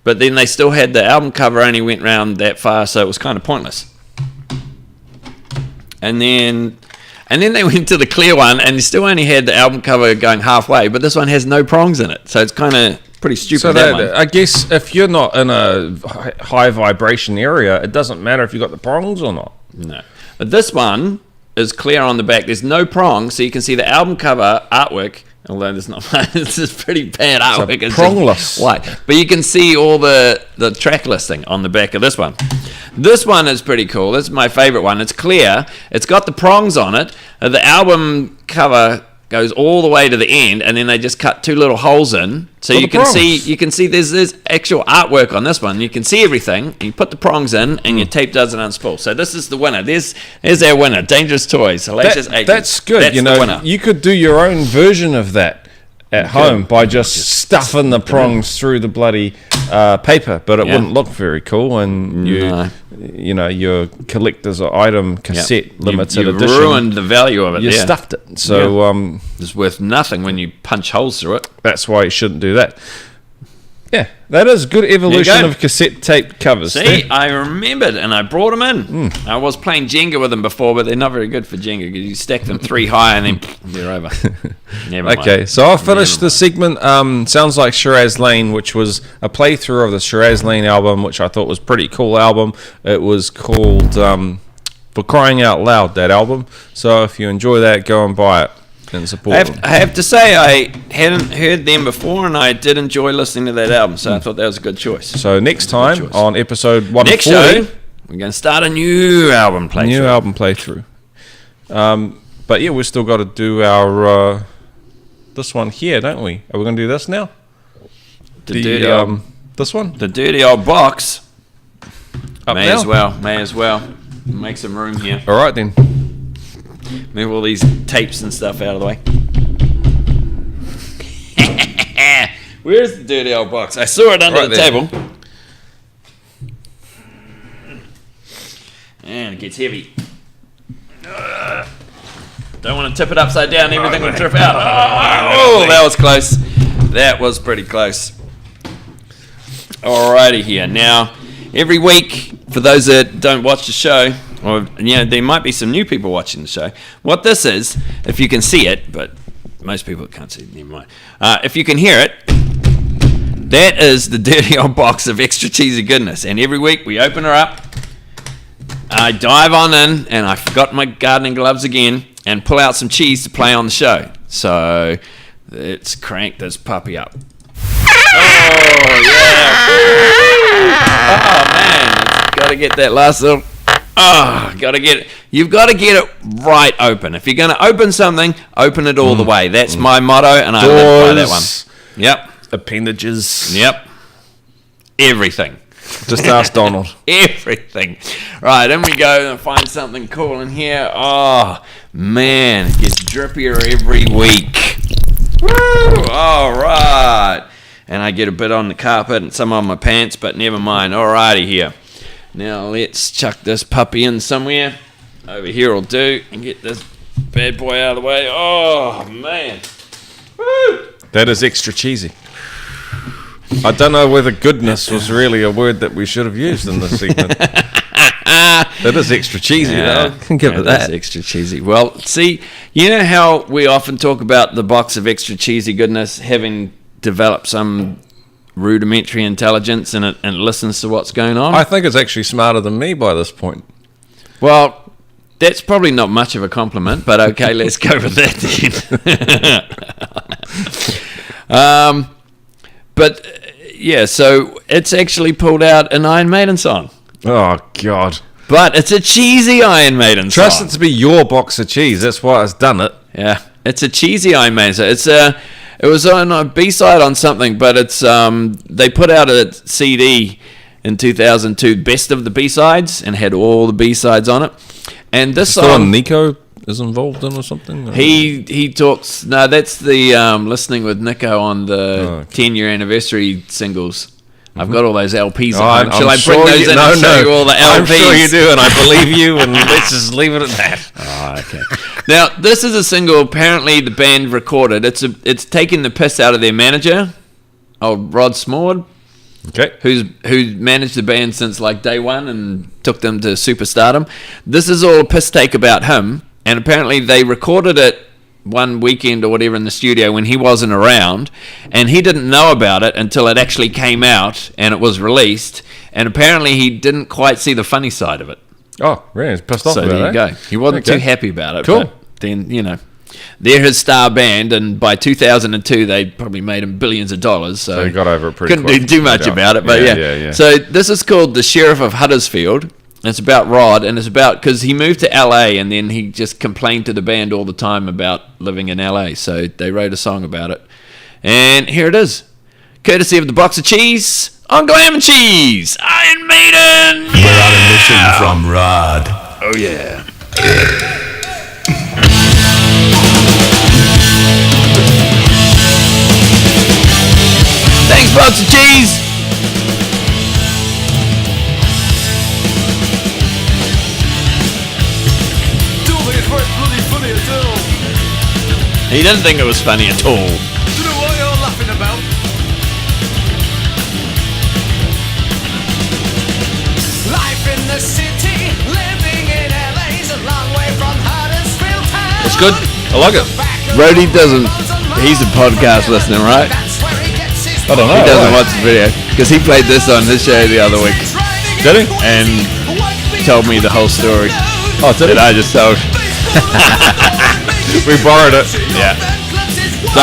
But then they still had the album cover only went round that far, so it was kind of pointless. And then they went to the clear one, and they still only had the album cover going halfway, but this one has no prongs in it, so it's kind of pretty stupid. So that one. I guess if you're not in a high vibration area, it doesn't matter if you got the prongs or not. No. But this one is clear on the back. There's no prongs, so you can see the album cover artwork. Although there's not much, this is pretty bad artwork. It's prongless. White. But you can see all the track listing on the back of this one. This one is pretty cool. This is my favorite one. It's clear. It's got the prongs on it. The album cover goes all the way to the end, and then they just cut two little holes in, so you can see there's actual artwork on this one. You can see everything, and you put the prongs in, and your tape doesn't unspool. So this is the winner. There's our winner, Dangerous Toys. That's good. That's you the know, winner. you could do your own version of that at home by just stuffing the prongs through the bloody paper, but it wouldn't look very cool, and you know, your collector's item cassette limited You've edition. ruined the value of it. You stuffed it, so it's worth nothing when you punch holes through it. that's why you shouldn't do that. Yeah, that is good evolution go. of cassette tape covers. See, I remembered, and I brought them in. I was playing Jenga with them before, but they're not very good for Jenga because you stack them 3 high and then they're over. Never mind. Okay, so I'll finish the segment. Sounds like Shiraz Lane, which was a playthrough of the Shiraz Lane album, which I thought was a pretty cool album. It was called For Crying Out Loud, that album. So if you enjoy that, go and buy it and support them. I have to say, I hadn't heard them before, and I did enjoy listening to that album, so I thought that was a good choice. So next time on episode 140, Next show, we're going to start a new album playthrough. But yeah, we've still got to do our this one here, don't we? Are we going to do this now? This one? The dirty old box. Up May now? as well. Make some room here. All right then. Move all these tapes and stuff out of the way. Where's the dirty old box? I saw it under the table. And it gets heavy. Don't want to tip it upside down. Everything will trip out. Oh, that was close. That was pretty close. Alrighty here. Now, every week, for those that don't watch the show, or there might be some new people watching the show. What this is, if you can see it, but most people can't see it, never mind. If you can hear it, that is the dirty old box of extra cheesy goodness. And every week we open her up, I dive on in, and I forgot my gardening gloves again, and pull out some cheese to play on the show. So let's crank this puppy up. Oh, yeah. Oh, man. Got to get that last little... Oh, got to get it. You've got to get it right open. If you're going to open something, open it all the way. That's my motto, and I live by that one. Yep. Appendages. Yep. Everything. Just ask Donald. Everything. Right, then we go and find something cool in here. Oh, man. It gets drippier every week. Woo! All right. And I get a bit on the carpet and some on my pants, but never mind. All righty here. Now let's chuck this puppy in somewhere. Over here will do. And get this bad boy out of the way. Oh, man. Woo! That is extra cheesy. I don't know whether goodness was really a word that we should have used in this segment. That is extra cheesy, though. I can give it That's that. extra cheesy. Well, see, you know how we often talk about the box of extra cheesy goodness having developed some rudimentary intelligence and it listens to what's going on? I think it's actually smarter than me by this point. Well, that's probably not much of a compliment, but okay, let's go with that then. But yeah, so it's actually pulled out an Iron Maiden song. Oh, God. But it's a cheesy Iron Maiden song. Trust it to be your box of cheese. That's why it's done it. Yeah, it's a cheesy Iron Maiden song. It was on a B-side on something, but it's they put out a CD in 2002, best of the B-sides, and had all the B-sides on it. And this The one song, Nico is involved in or something? he talks. No, that's the listening with Nico on the 10-year anniversary singles. I've got all those LPs at home. Shall I bring those in and show you all the LPs? I'm sure you do, and I believe you, and let's just leave it at that. Oh, okay. Now, this is a single apparently the band recorded. It's taking the piss out of their manager, Rod Smord, Okay. who's managed the band since like day one and took them to superstardom. This is all a piss take about him, and apparently they recorded it one weekend or whatever in the studio when he wasn't around, and he didn't know about it until it actually came out and it was released, and apparently he didn't quite see the funny side of it. Oh, really? He's pissed off So about there you that. go. He wasn't Okay. too happy about it. Cool. But then, they're his star band, and by 2002 they probably made him billions of dollars. So he got over it pretty couldn't quick. do too much Yeah. about it. But Yeah. So this is called The Sheriff of Huddersfield. It's about Rod, and it's about because he moved to LA, and then he just complained to the band all the time about living in LA. So they wrote a song about it, and here it is, courtesy of the box of cheese on Glam N Cheese, Iron Maiden. We're on a mission from Rod. Oh yeah. Thanks, box of cheese. He didn't think it was funny at all. Life in the city, living in LA's a long way from Huddersfield town. It's good. I like it. Brody doesn't. He's a podcast listener, right? I don't know. He doesn't why? watch the video because he played this on his show the other week Did he? and told me the whole story Oh, did that I just told. We borrowed it. Yeah. So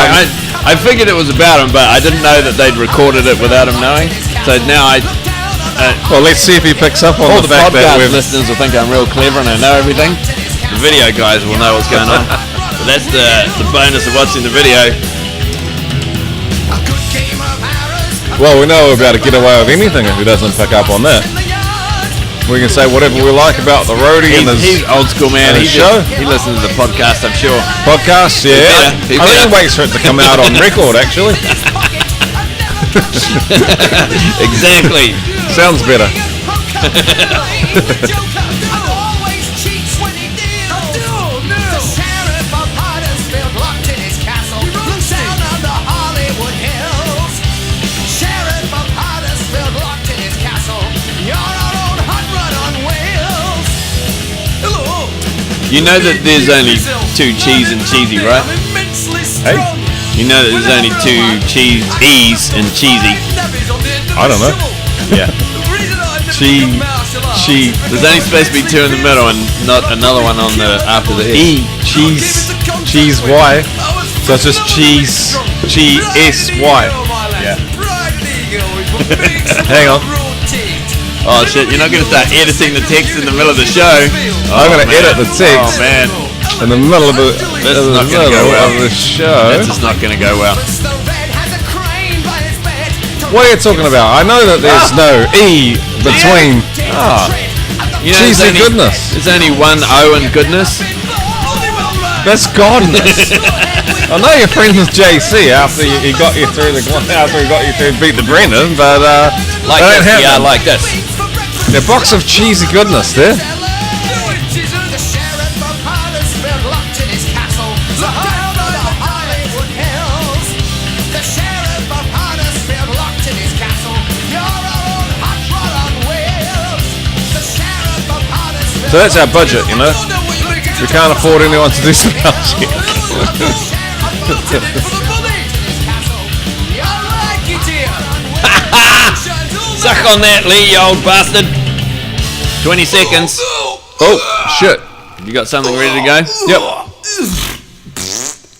I figured it was about him, but I didn't know that they'd recorded it without him knowing. So now Well, let's see if he picks up on all the the fact that podcast we've... listeners will think I'm real clever and I know everything. The video guys will know what's going on. But that's the bonus of watching the video. Well, we know we're about to get away with anything if he doesn't pick up on that. We can say whatever we like about the roadie and He's his old school, man. and He his show. he listens to the podcast, I'm sure. podcast. Yeah, He I think better. he waits for it to come out on record. Actually, Exactly. sounds better. You know that there's only two cheese and cheesy, right? Hey, You know that there's only two cheese E's and cheesy. I don't know. Yeah. She There's only supposed to be two in the middle and not another one on the after the E cheese Y. So it's just cheese GSY. Yeah. Hang on. Oh shit! You're not gonna start editing the text in the middle of the show. I'm gonna edit the text Oh man, in the middle of the, This is not gonna go well. of the show. that's just not gonna go well. What are you talking about? I know that there's no E between. You know, Cheesy there's only- goodness. There's only one O in goodness. That's godness. I know you're friends with JC after he got you through beat the Brendan, but Like that this, ain't yeah, happening. like this. A box of cheesy goodness there. So that's our budget, you know. We can't afford anyone to do some house here. Suck on that, Lee, you old bastard. 20 seconds. Oh, shit. You got something ready to go? Yep.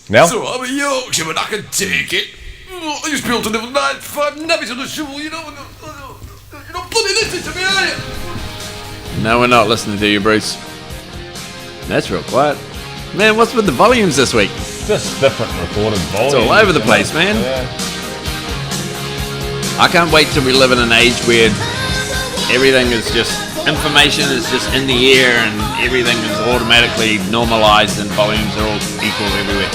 Now? So I'm a Yorkshireman, I can take it. I just built a little 9-5 nabbies on the shovel, you know. You're not bloody listening to me, are you? No, we're not listening to you, Bruce. That's real quiet. Man, what's with the volumes this week? Just different recorded volume. It's all over the place, man. Yeah. I can't wait till we live in an age where everything is just, information is just in the air and everything is automatically normalized and volumes are all equal everywhere.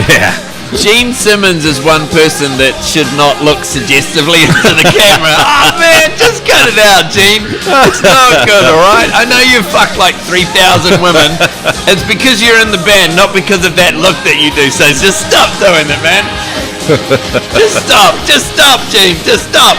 Yeah. Gene Simmons is one person that should not look suggestively into the camera. Oh man, just cut it out, Gene. It's not good, alright? I know you fucked like 3,000 women. It's because you're in the band, not because of that look that you do. So just stop doing it, man. Just stop, Gene. Just stop.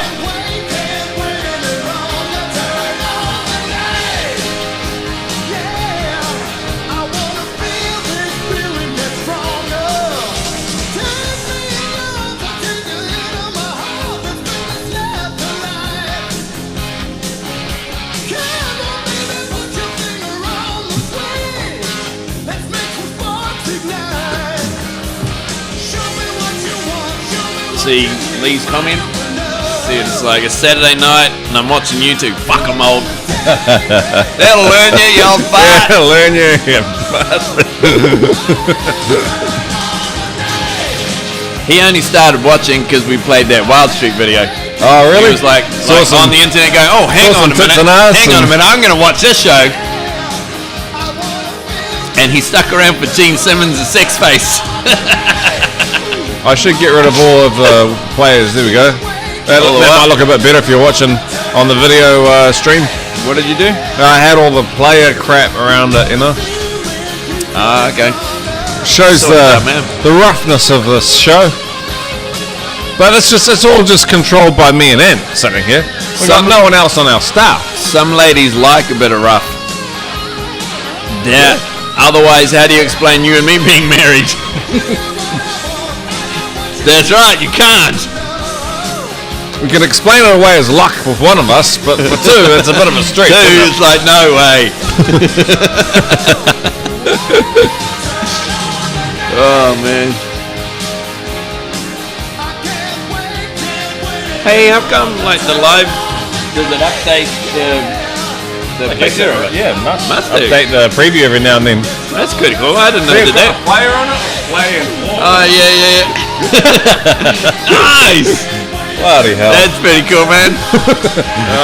See Lee's comment. See, it's like a Saturday night and I'm watching YouTube. Fuck, I'm old. That'll learn you, you old fart. That'll learn you, you bastard. He only started watching because we played that Wild Street video. Oh, really? He was like on the internet going, oh, hang on a minute. Hang on a minute, I'm going to watch this show. And he stuck around for Gene Simmons' sex face. I should get rid of all of the players. There we go. That might look a bit better if you're watching on the video stream. What did you do? I had all the player crap around it, you know. Okay. Shows the roughness of this show. But it's all just controlled by me and Ant sitting here. We got no one else on our staff. Some ladies like a bit of rough. Yeah. Otherwise, how do you explain you and me being married? That's right, you can't. We can explain it away as luck with one of us, but for two, it's a bit of a stretch. Two, it's like, no way. Oh, man. Hey, how come, like, the live, does it update the picture of it? Yeah, must do. update the preview every now and then. That's pretty cool. I didn't know See, it did that. Player on it? Player. Oh, yeah. Nice! Bloody hell. That's pretty cool, man.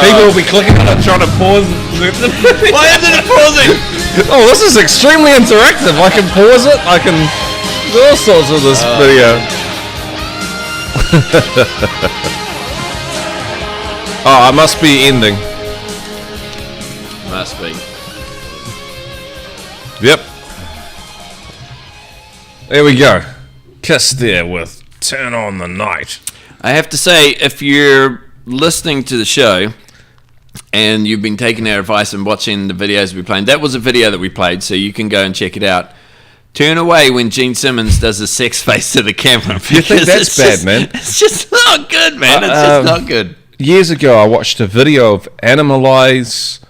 People will be clicking on it, trying to pause. Why isn't it pausing? Oh, this is extremely interactive. I can pause it. I can do all sorts of this video. Oh, I must be ending. Must be. Yep. There we go. Kiss there with Turn on the Night. I have to say, if you're listening to the show and you've been taking our advice and watching the videos we played, that was a video that we played, so you can go and check it out. Turn away when Gene Simmons does a sex face to the camera. You think that's bad, man? It's just not good, man. It's just not good. Years ago, I watched a video of Animalize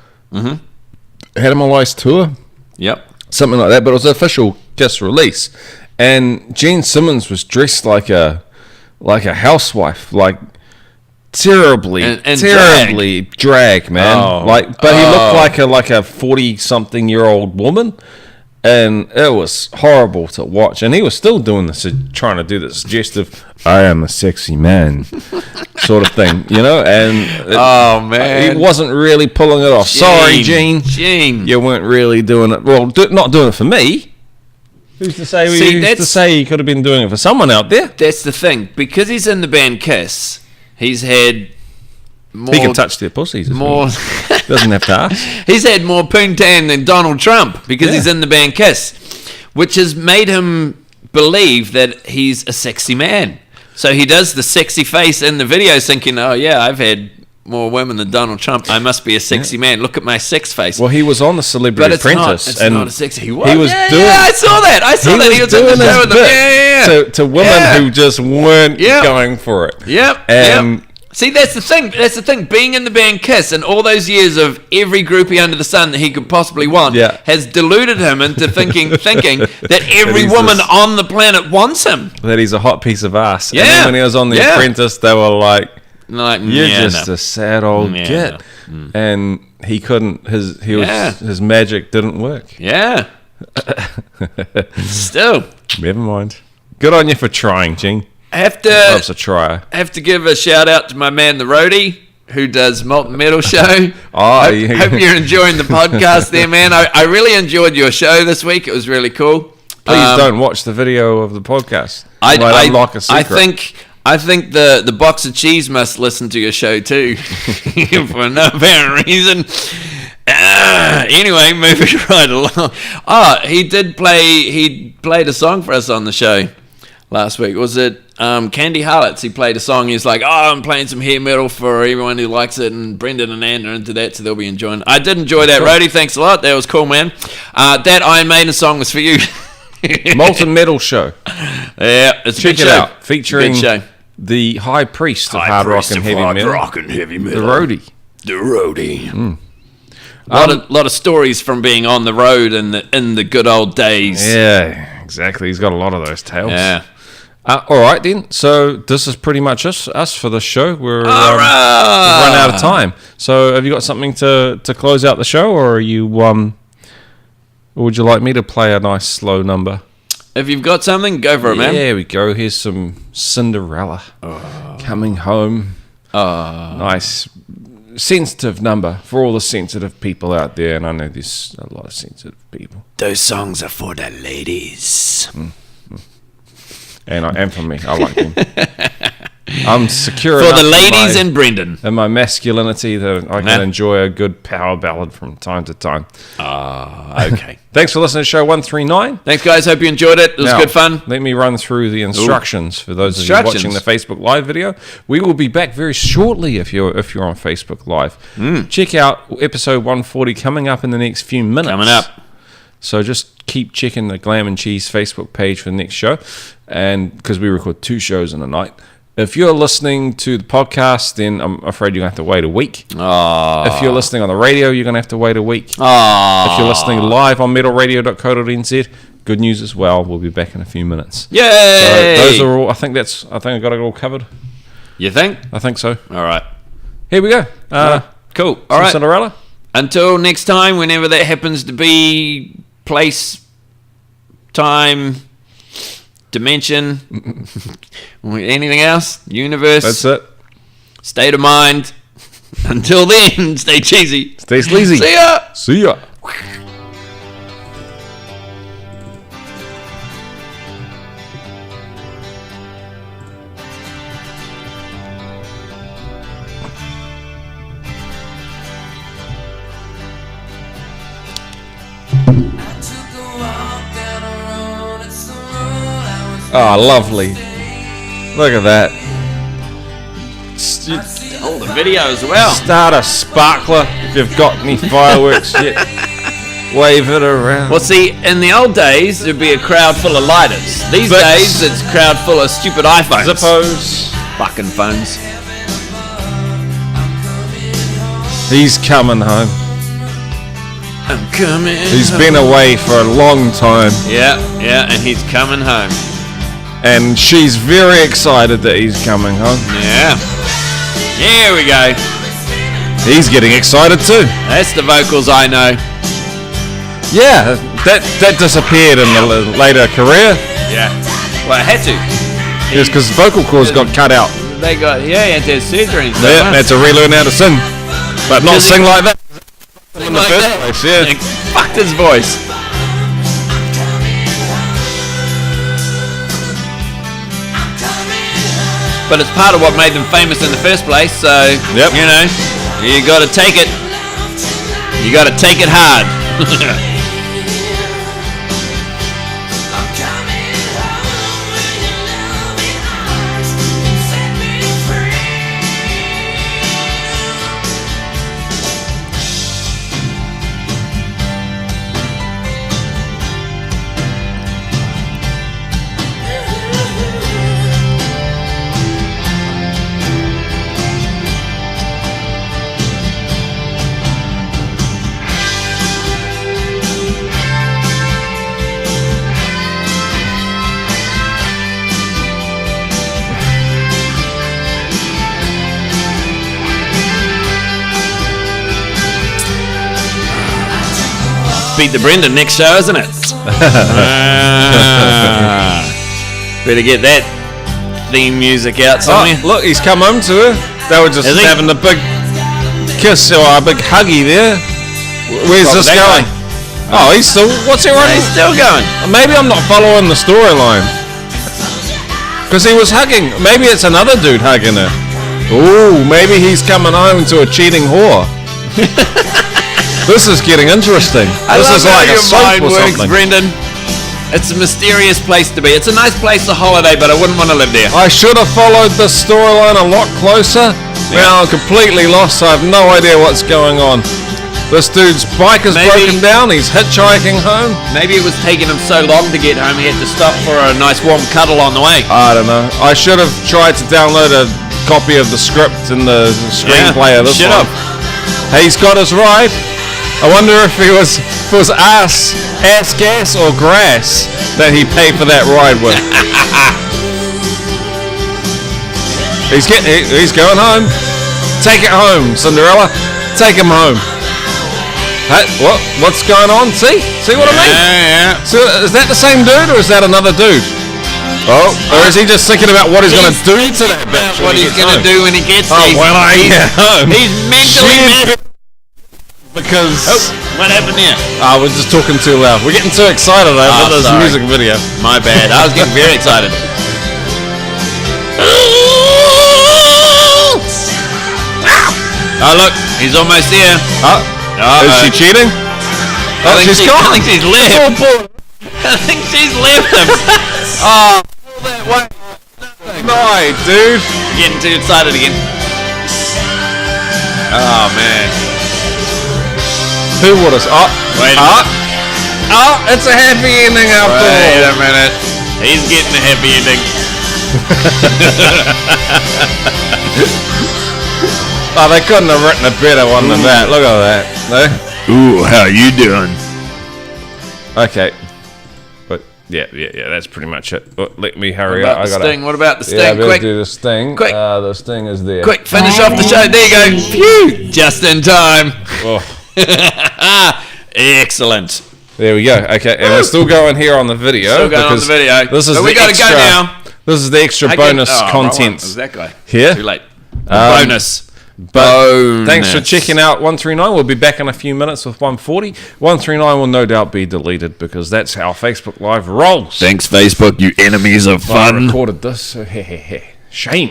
Tour. Yep. Something like that, but it was an official Kiss release. And Gene Simmons was dressed like a housewife, like terribly drag, man. Oh. But he looked like a 40-something-year-old woman, and it was horrible to watch. And he was still doing this, trying to do this suggestive, I am a sexy man sort of thing, you know. And man, he wasn't really pulling it off. Sorry, Gene, you weren't really doing it. Well, not doing it for me. Who's to say? Who's to say he could have been doing it for someone out there? That's the thing. Because he's in the band Kiss, he's had more... He can touch their pussies. More... Doesn't have to ask. He's had more poontang than Donald Trump because he's in the band Kiss, which has made him believe that he's a sexy man. So he does the sexy face in the video, thinking, "Oh yeah, I've had more women than Donald Trump. I must be a sexy man. Look at my sex face." Well, he was on the Celebrity But it's Apprentice, not. It's and not a sexy. He was doing. I saw that. I saw that. He was in the doing show his with them. bit to women Yeah. who just weren't Yep. going for it. Yep. And See, that's the thing. That's the thing. Being in the band Kiss and all those years of every groupie under the sun that he could possibly want has deluded him into thinking that every he's woman this- on the planet wants him. that he's a hot piece of ass. Yeah. And then when he was on The Yeah. Apprentice, they were like, Like, "You're yeah, just no. a sad old Yeah, git," and he couldn't. His magic didn't work. Yeah. Still, Never mind. Good on you for trying, Gene. I have Loves to a try. give a shout out to my man the Roadie, who does Molten Metal Show. Oh, Hope you're enjoying the podcast there, man. I really enjoyed your show this week. It was really cool. Please don't watch the video of the podcast. I unlock a secret. I think the box of cheese must listen to your show too, for no apparent reason. Anyway, moving right along. He played a song for us on the show last week. Was it Candy Harlots? He played a song. He's like, I'm playing some hair metal for everyone who likes it, and Brendan and Ann are into that, so they'll be enjoying it. I did enjoy that, Roadie. Thanks a lot. That was cool, man. That Iron Maiden song was for you. Molten Metal Show. Yeah, it's a Check good it show. out. Featuring Good show. the high priest of hard rock and heavy metal, rock and heavy metal. the roadie. The roadie. Lot of stories from being on the road in the good old days. Yeah, exactly. He's got a lot of those tales. Yeah. All right, then. So this is pretty much us for the show. We've All right. run out of time. So have you got something to close out the show, or are you or would you like me to play a nice slow number? If you've got something, go for it, man. There we go. Here's some Cinderella coming home. Nice, sensitive number for all the sensitive people out there, and I know there's a lot of sensitive people. Those songs are for the ladies. And for me, I like them. I'm secure For enough the ladies in and Brendan. my masculinity that I can Yeah. enjoy a good power ballad from time to time. Okay. Thanks for listening to show 139. Thanks, guys. Hope you enjoyed it. It was Now, good fun. Let me run through the instructions for those of you Instructions. watching the Facebook Live video. We will be back very shortly if you're on Facebook Live. Check out episode 140 coming up in the next few minutes. Coming up. So just keep checking the Glam N Cheese Facebook page for the next show, and because we record 2 shows in a night. If you're listening to the podcast, then I'm afraid you're going to have to wait a week. If you're listening on the radio, you're going to have to wait a week. If you're listening live on metalradio.co.nz, good news as well. We'll be back in a few minutes. Yay! So those are all. I think I got it all covered. You think? I think so. All right. Here we go. Cool. Some All right. Cinderella. Until next time, whenever that happens to be, place, time, dimension, anything else, universe, That's it. state of mind. Until then, stay cheesy. Stay sleazy. See ya. See ya. Oh, lovely. Look at that. Oh, the video as well. Start a sparkler if you've got any fireworks yet. Wave it around. Well, see, in the old days, there'd be a crowd full of lighters. These But- days, it's a crowd full of stupid iPhones. Suppose Fucking phones. he's coming home. I'm coming. He's been away for a long time, Yeah, and he's coming home. and she's very excited that he's coming home. Yeah. Here we go. He's getting excited too. That's the vocals I know. Yeah, that disappeared in the later career. Yeah. Well, I had to. Yes, because vocal cords got cut out. They got, he had to have surgery and stuff. Yeah, huh? had to relearn how to sing, but not Does he- sing like that in the Like first that. place. Yeah. It fucked his voice. But it's part of what made them famous in the first place, so, Yep. you know, you gotta take it. You gotta take it hard. Beat the Brendan next show, isn't it? Better get that theme music out somewhere. Oh, look, he's come home to her. They were just Is he? having a big kiss or a big huggy there. Where's What, this that going? Oh, he's still. What's he running? He's still going. Maybe I'm not following the storyline. Because he was hugging. Maybe it's another dude hugging her. Ooh, maybe he's coming home to a cheating whore. This is getting interesting. This is like a soap or something. Brendan. It's a mysterious place to be. It's a nice place to holiday, but I wouldn't want to live there. I should have followed this storyline a lot closer. Now I'm completely lost. I have no idea what's going on. This dude's bike is broken down. He's hitchhiking home. Maybe it was taking him so long to get home, he had to stop for a nice warm cuddle on the way. I don't know. I should have tried to download a copy of the script in the screenplay of this should one. have. He's got his ride. I wonder if it was ass gas or grass that he paid for that ride with. He's going home. Take it home, Cinderella. Take him home. Hey, what's going on? See what I mean? Yeah. So is that the same dude or is that another dude? Oh, or is he just thinking about what he's going to do to that bitch? What he's going to do when he gets Oh, there. when I get home. He's mentally messed. Because What happened there? I was just talking too loud. We're getting too excited over this sorry. music video. My bad. I was getting very excited. Oh, look. He's almost there. Is she cheating? Oh, she's gone. I think she's left. I think she's left him. Oh, that way. No, dude. Getting too excited again. Oh, man. Who would have? Oh, Wait a minute. Oh, it's a happy ending after Wait all. a minute. He's getting a happy ending. Oh, they couldn't have written a better one than that. Look at that. No? Ooh, how you doing? Okay. But yeah, that's pretty much it. Well, let me hurry What up. about the sting? What about the Yeah, I sting? better Quick, do the sting. Quick. The sting is there. quick, finish off the show. There you go. Phew, just in time. Oh, Excellent. there we go. Okay, and we're still going here on the video. Still going on because the video. This is But we the gotta extra, go now. This is the extra Wrong bonus one. content It was that guy. here. Too late. But Bonus. thanks for checking out 139. We'll be back in a few minutes with 140. 139 will no doubt be deleted because that's how Facebook Live rolls. Thanks, Facebook, you enemies of I recorded this, so shame. Shame.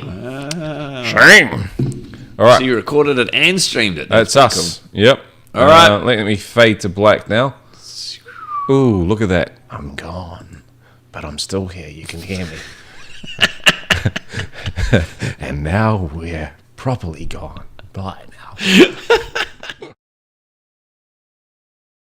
All right, So you recorded it and streamed it. that's us. Yep. All right. Let me fade to black now. Ooh, look at that. I'm gone, but I'm still here. You can hear me. And now we're properly gone. Bye now.